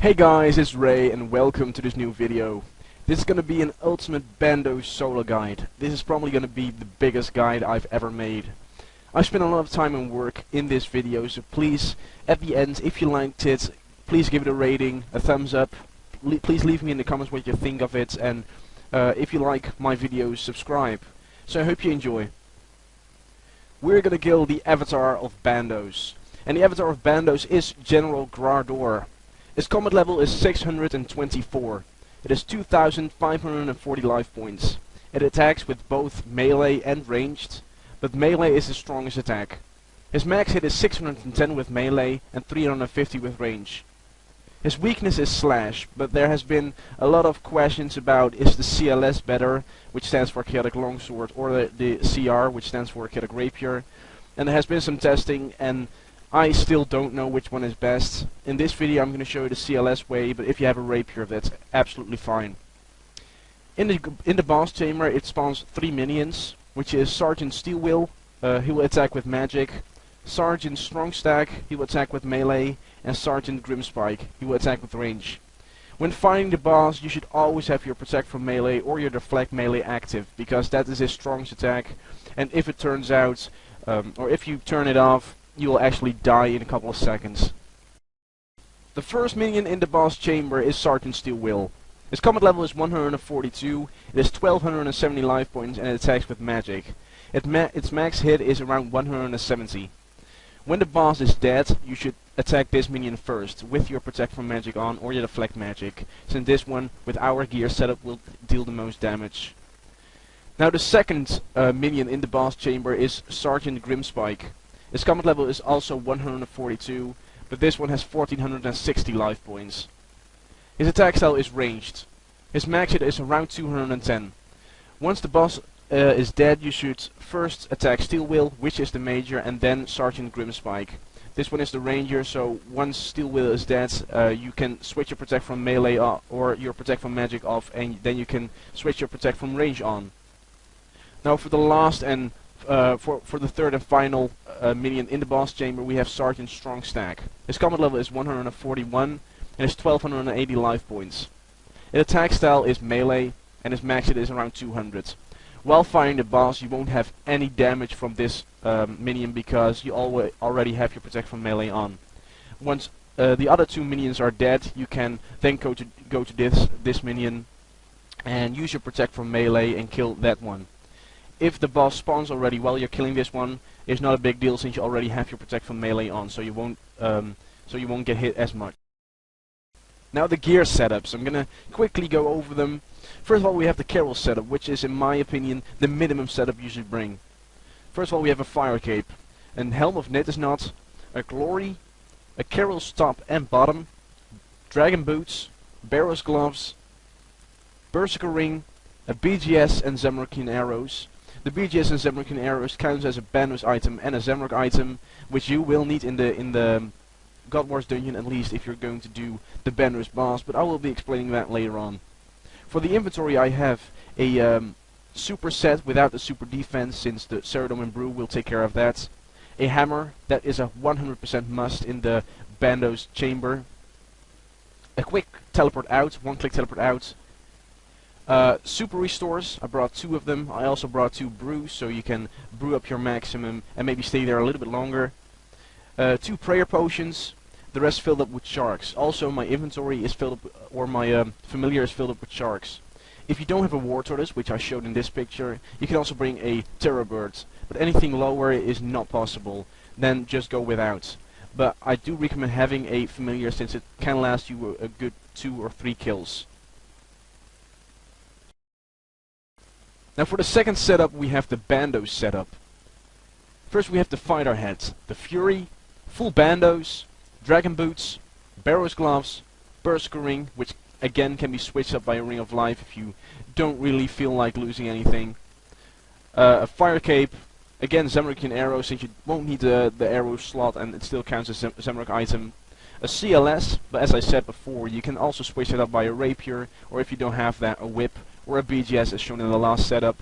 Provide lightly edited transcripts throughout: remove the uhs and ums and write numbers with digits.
Hey guys, it's Ray and welcome to this new video. This is gonna be an ultimate Bandos solo guide. This is probably gonna be the biggest guide I've ever made. I spent a lot of time and work in this video, so please, at the end, if you liked it, please give it a rating, a thumbs up. Please leave me in the comments what you think of it, and if you like my videos, subscribe. So I hope you enjoy. We're gonna kill the avatar of Bandos. And the avatar of Bandos is General Kree'Arra. Its combat level is 624. It has 2,540 life points. It attacks with both melee and ranged, but melee is his strongest attack. His max hit is 610 with melee and 350 with range. His weakness is slash, but there has been a lot of questions about is the CLS better, which stands for chaotic longsword, or the CR, which stands for chaotic rapier. And there has been some testing, and I still don't know which one is best. In this video I'm going to show you the CLS way, but if you have a rapier, that's absolutely fine. In the boss chamber it spawns 3 minions, which is Sergeant Steelwill, he will attack with magic, Sergeant Strongstack, he will attack with melee, and Sergeant Grimspike, he will attack with range. When fighting the boss you should always have your protect from melee or your deflect melee active, because that is his strongest attack, and if it turns out, or if you turn it off, you will actually die in a couple of seconds. The first minion in the boss chamber is Sergeant Steelwill. His combat level is 142, it has 1270 life points and it attacks with magic. Its max hit is around 170. When the boss is dead, you should attack this minion first, with your protect from magic on or your deflect magic, since this one, with our gear setup, will deal the most damage. Now the second minion in the boss chamber is Sergeant Grimspike. His combat level is also 142, but this one has 1460 life points. His attack style is ranged. His max hit is around 210. Once the boss is dead, you should first attack Steelwill, which is the major, and then Sergeant Grimspike. This one is the ranger, so once Steelwill is dead, you can switch your protect from melee or your protect from magic off, and then you can switch your protect from range on. Now for the last and for the third and final minion in the boss chamber, we have Sergeant Strongstack. His combat level is 141 and has 1280 life points. His attack style is melee and his max hit is around 200. While fighting the boss you won't have any damage from this minion because you already have your protect from melee on. Once the other two minions are dead, you can then go to this minion and use your protect from melee and kill that one. If the boss spawns already while you're killing this one, it's not a big deal since you already have your protect from melee on, so you won't get hit as much. Now the gear setups, I'm gonna quickly go over them. First of all, we have the Carol setup, which is in my opinion the minimum setup you should bring. First of all, we have a fire cape, a helm of Knit knot, a glory, a Carol's top and bottom, dragon boots, Barrow's gloves, berserker ring, a BGS and Zamorakin arrows. The BGS and Zamorakin arrows counts as a Bandos item and a Zamrock item, which you will need in the God Wars dungeon, at least if you're going to do the Bandos boss, but I will be explaining that later on. For the inventory I have a super set without the super defense, since the Ceradome and Brew will take care of that. A hammer, that is a 100% must in the Bandos chamber. A quick teleport out, one-click teleport out. Super restores, I brought 2 of them. I also brought 2 brews, so you can brew up your maximum and maybe stay there a little bit longer. 2 prayer potions, the rest filled up with sharks. Also my inventory is filled up, or my familiar is filled up with sharks. If you don't have a war tortoise, which I showed in this picture, you can also bring a terror bird, but anything lower is not possible, then just go without. But I do recommend having a familiar, since it can last you a good 2 or 3 kills. Now for the second setup we have the Bandos setup. First we have the fighter head, the Fury, full Bandos, dragon boots, Barrow's gloves, berserker ring, which again can be switched up by a ring of life if you don't really feel like losing anything. A fire cape, again Zamorakin arrow, since you won't need the arrow slot and it still counts as a Zamrock item. A CLS, but as I said before, you can also switch it up by a rapier, or if you don't have that, a whip, or a BGS as shown in the last setup,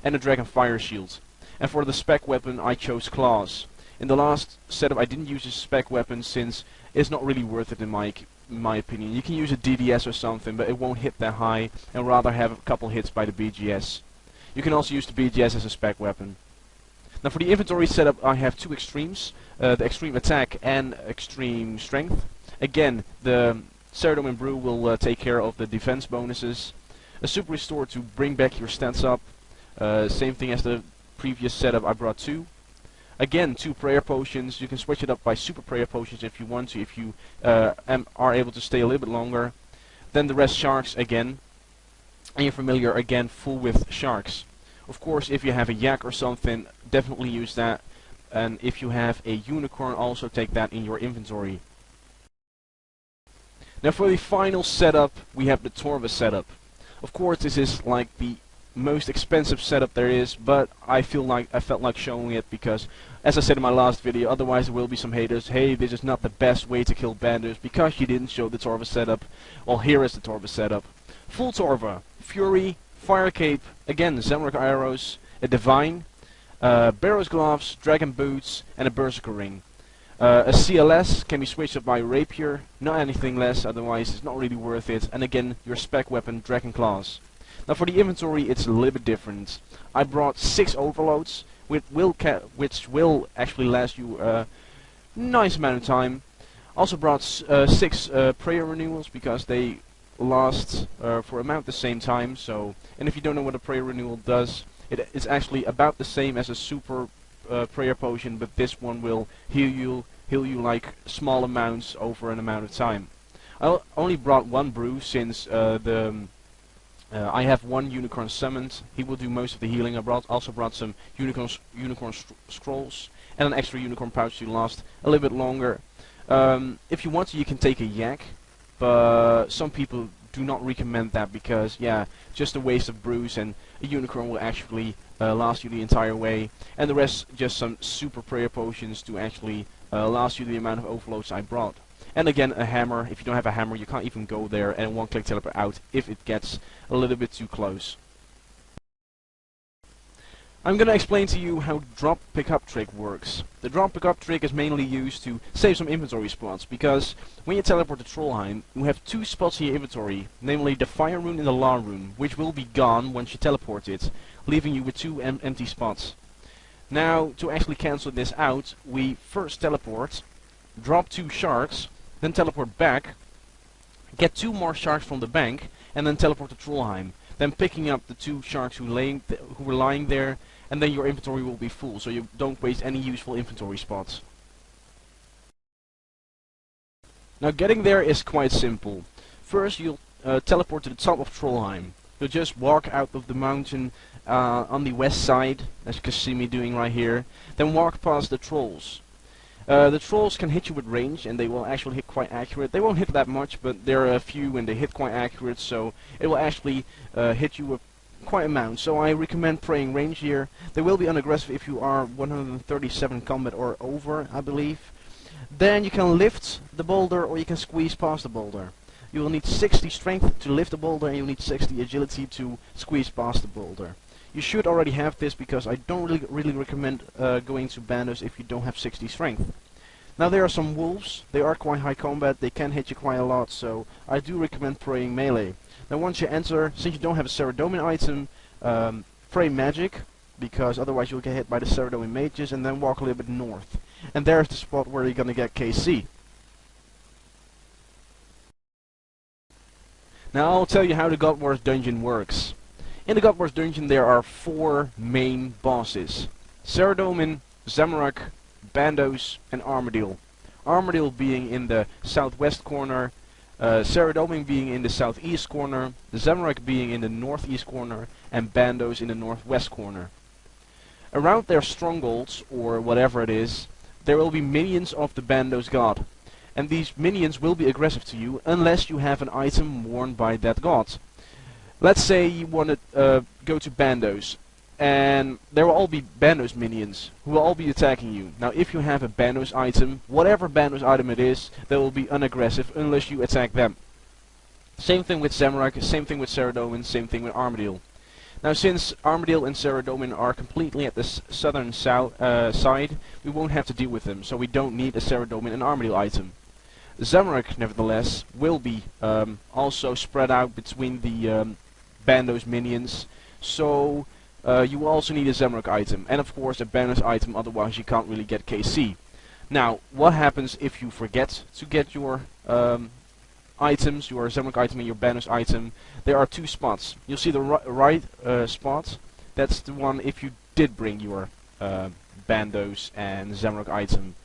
and a Dragon Fire Shield. And for the spec weapon I chose claws. In the last setup I didn't use a spec weapon since it's not really worth it in my in my opinion. You can use a DDS or something, but it won't hit that high, and rather have a couple hits by the BGS. You can also use the BGS as a spec weapon. Now for the inventory setup, I have two extremes, the extreme attack and extreme strength. Again, the Ceridome Brew will take care of the defense bonuses. A super restore to bring back your stats up. Same thing as the previous setup, I brought two. Again, 2 prayer potions. You can switch it up by super prayer potions if you want to, if you are able to stay a little bit longer. Then the rest sharks again. And you're familiar again full with sharks. Of course, if you have a yak or something, definitely use that. And if you have a unicorn, also take that in your inventory. Now for the final setup, we have the Torva setup. Of course, this is like the most expensive setup there is, but I felt like showing it because, as I said in my last video, otherwise there will be some haters. Hey, this is not the best way to kill Bandos because you didn't show the Torva setup. Well, here is the Torva setup. Full Torva, Fury, Fire Cape, again Zamrak arrows, a Divine, Barrow's gloves, Dragon boots, and a Berserker ring. A CLS can be switched up by Rapier, not anything less, otherwise it's not really worth it. And again, your spec weapon, Dragon claws. Now for the inventory, it's a little bit different. I brought 6 overloads, which will actually last you a nice amount of time. Also brought 6 prayer renewals because they last for about the same time. So, and if you don't know what a prayer renewal does, it is actually about the same as a super prayer potion, but this one will heal you like small amounts over an amount of time. I only brought 1 brew since I have 1 unicorn summoned. He will do most of the healing. I also brought some unicorn scrolls and an extra unicorn pouch to last a little bit longer. If you want to, you can take a yak, but some people do not recommend that because, yeah, just a waste of brews, and a unicorn will actually last you the entire way, and the rest just some super prayer potions to actually last you the amount of overloads I brought. And again, a hammer. If you don't have a hammer, you can't even go there, and one-click teleport out if it gets a little bit too close. I'm gonna explain to you how drop pickup trick works. The drop pickup trick is mainly used to save some inventory spots, because when you teleport to Trollheim, you have 2 spots in your inventory, namely the fire rune and the law rune, which will be gone once you teleport it, leaving you with 2 empty spots. Now, to actually cancel this out, we first teleport, drop 2 sharks, then teleport back, get 2 more sharks from the bank, and then teleport to Trollheim. Then picking up the 2 sharks who were lying there, and then your inventory will be full, so you don't waste any useful inventory spots. Now getting there is quite simple. First you'll teleport to the top of Trollheim. You'll just walk out of the mountain on the west side, as you can see me doing right here, then walk past the trolls. The trolls can hit you with range, and they will actually hit quite accurate. They won't hit that much, but there are a few and they hit quite accurate, so it will actually hit you with quite amount. So I recommend praying range here. They will be unaggressive if you are 137 combat or over, I believe. Then you can lift the boulder, or you can squeeze past the boulder. You will need 60 strength to lift the boulder, and you'll need 60 agility to squeeze past the boulder. You should already have this, because I don't really recommend going to Bandos if you don't have 60 strength. Now there are some wolves. They are quite high combat. They can hit you quite a lot, so I do recommend praying melee. Now once you enter, since you don't have a Ceridome item, pray magic, because otherwise you'll get hit by the Ceridome mages, and then walk a little bit north. And there's the spot where you're gonna get KC. Now I'll tell you how the God Wars dungeon works. In the God Wars dungeon there are 4 main bosses: Ceridome, Zamorak, Bandos, and Armadillo. Armadillo being in the southwest corner, Ceridome being in the southeast corner, Zamorak being in the northeast corner, and Bandos in the northwest corner. Around their strongholds, or whatever it is, there will be minions of the Bandos god. And these minions will be aggressive to you unless you have an item worn by that god. Let's say you want to go to Bandos, and there will all be Bandos minions who will all be attacking you. Now if you have a Bandos item, whatever Bandos item it is, they will be unaggressive unless you attack them. Same thing with Zamorak, same thing with Ceridome, same thing with Armadillo. Now since Armadillo and Ceridome are completely at the southern side, we won't have to deal with them, so we don't need a Ceridome and Armadillo item. Zamorak, nevertheless, will be also spread out between the Bandos minions, so you also need a Zamorak item, and of course a Bandos item, otherwise you can't really get KC. Now, what happens if you forget to get your items, your Zamorak item and your Bandos item? There are two spots. You'll see the right spot. That's the one if you did bring your Bandos and Zamorak item.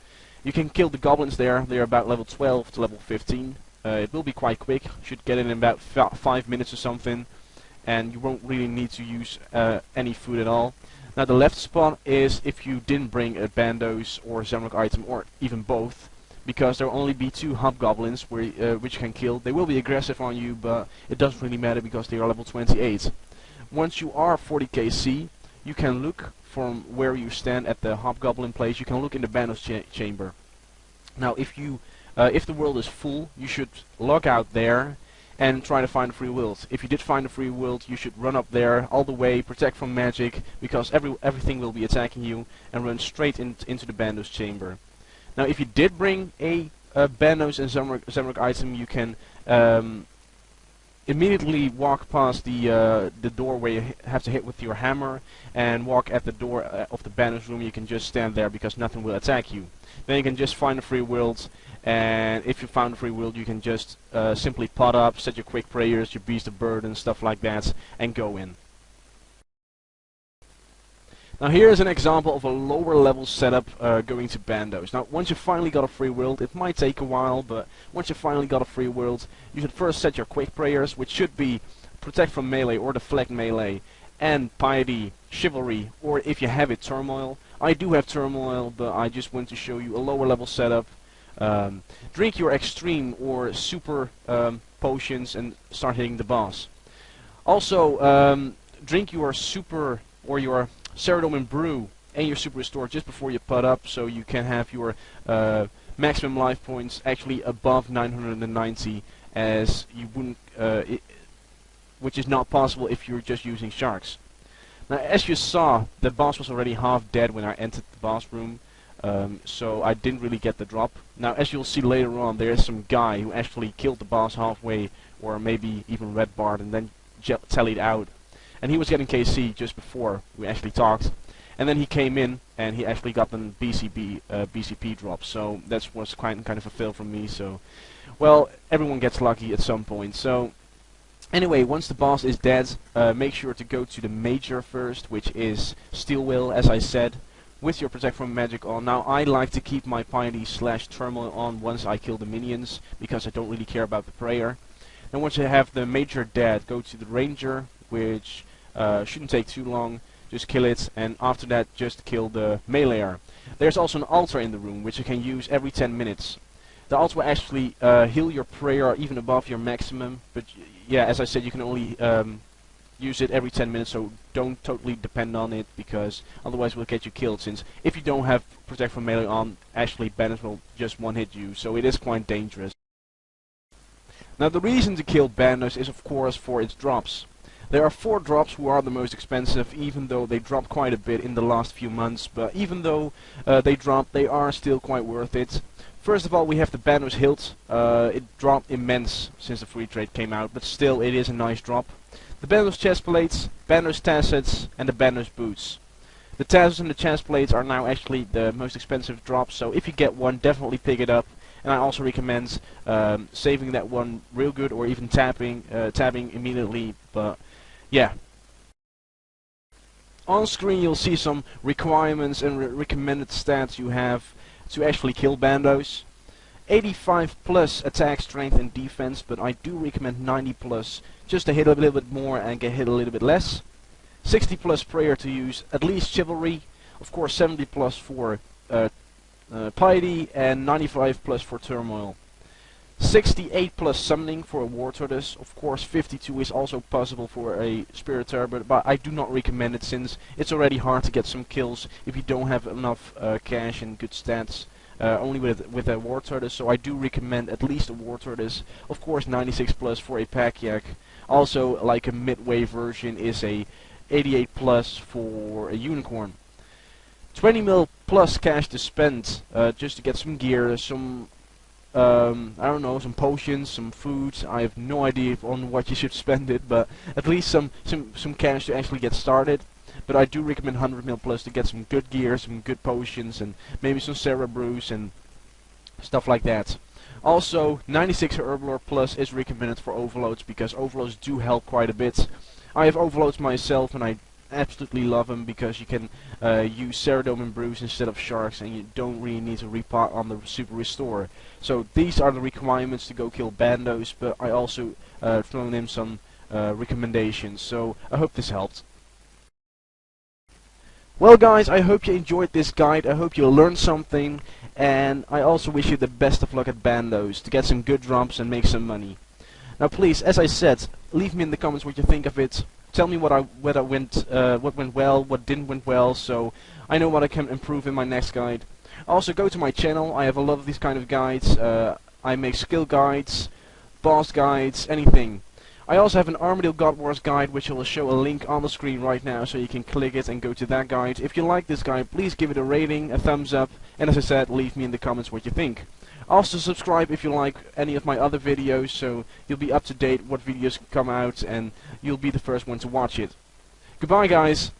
You can kill the goblins there. They're about level 12 to level 15. It will be quite quick. Should get it in about 5 minutes or something, and you won't really need to use any food at all. Now the left spot is if you didn't bring a Bandos or Zamorak item, or even both, because there will only be 2 hobgoblins which you can kill. They will be aggressive on you, but it doesn't really matter because they are level 28. Once you are 40 KC, you can look from where you stand at the hobgoblin place. You can look in the Bandos chamber. Now if the world is full, you should log out there and try to find a free world. If you did find a free world, you should run up there all the way, protect from magic, because everything will be attacking you, and run straight into the Bandos chamber. Now if you did bring a Bandos and Zamorak item, you can immediately walk past the door where you have to hit with your hammer, and walk at the door of the Bandos room. You can just stand there because nothing will attack you. Then you can just find a free world, and if you found a free world, you can just simply pot up, set your quick prayers, your beast of burden, stuff like that, and go in. Now here is an example of a lower level setup going to Bandos. Now once you finally got a free world, it might take a while, but once you finally got a free world, you should first set your quick prayers, which should be protect from melee or deflect melee, and piety, chivalry, or if you have it, turmoil. I do have turmoil, but I just want to show you a lower level setup. Drink your extreme or super potions and start hitting the boss. Also, drink your super or your Ceridome brew and your super restore just before you put up, so you can have your maximum life points actually above 990, as you wouldn't, which is not possible if you're just using sharks. Now, as you saw, the boss was already half dead when I entered the boss room, so I didn't really get the drop. Now, as you'll see later on, there is some guy who actually killed the boss halfway, or maybe even red barred, and then tallied out. And he was getting KC just before we actually talked. And then he came in, and he actually got the BCP drop. So that was kind of a fail from me. So, well, everyone gets lucky at some point. So, anyway, once the boss is dead, make sure to go to the major first, which is Steel Will, as I said, with your Protect from Magic on. Now, I like to keep my Piety / Turmoil on once I kill the minions, because I don't really care about the prayer. Then once you have the major dead, go to the Ranger, which shouldn't take too long. Just kill it, and after that, just kill the meleeer. There's also an altar in the room, which you can use every 10 minutes. The altar will actually heal your prayer even above your maximum, but yeah, as I said, you can only use it every 10 minutes, so don't totally depend on it, because otherwise it will get you killed, since if you don't have Protect from Melee on, actually Bandos will just one-hit you, so it is quite dangerous. Now the reason to kill Bandos is of course for its drops. There are 4 drops who are the most expensive, even though they dropped quite a bit in the last few months, but even though they dropped, they are still quite worth it. First of all, we have the Bandos hilt. It dropped immense since the free trade came out, but still it is a nice drop. The Bandos chest plates, Bandos tassets, and the Bandos boots. The tassets and the chest plates are now actually the most expensive drops, so if you get one, definitely pick it up. And I also recommend saving that one real good, or even tapping immediately, but yeah. On screen you'll see some requirements and recommended stats you have to actually kill Bandos. 85 plus attack, strength and defense, but I do recommend 90 plus just to hit a little bit more and get hit a little bit less. 60 plus prayer to use at least chivalry, of course 70 plus for piety, and 95 plus for turmoil. 68 plus summoning for a war tortoise. Of course 52 is also possible for a spirit turbot, but I do not recommend it, since it's already hard to get some kills if you don't have enough cash and good stats only with a war tortoise. So I do recommend at least a war tortoise. Of course 96 plus for a pack yak. Also, like a midway version is a 88 plus for a unicorn. 20 mil plus cash to spend just to get some gear, some I don't know, some potions, some food. I have no idea on what you should spend it, but at least some cash to actually get started. But I do recommend 100 mil+ to get some good gear, some good potions, and maybe some Sarah brews and stuff like that. Also, 96 Herblore Plus is recommended for overloads because overloads do help quite a bit. I have overloads myself and I absolutely love them because you can use Ceradome brews instead of sharks, and you don't really need to repot on the super restore. So these are the requirements to go kill Bandos, but I also thrown in some recommendations, so I hope this helped. Well guys, I hope you enjoyed this guide, I hope you learned something, and I also wish you the best of luck at Bandos to get some good drops and make some money. Now please, as I said, leave me in the comments what you think of it. Tell me what went well, what didn't went well, so I know what I can improve in my next guide. Also go to my channel, I have a lot of these kind of guides. I make skill guides, boss guides, anything. I also have an Armadale God Wars guide, which I will show a link on the screen right now, so you can click it and go to that guide. If you like this guide, please give it a rating, a thumbs up, and as I said, leave me in the comments what you think. Also subscribe if you like any of my other videos, so you'll be up to date what videos come out, and you'll be the first one to watch it. Goodbye guys!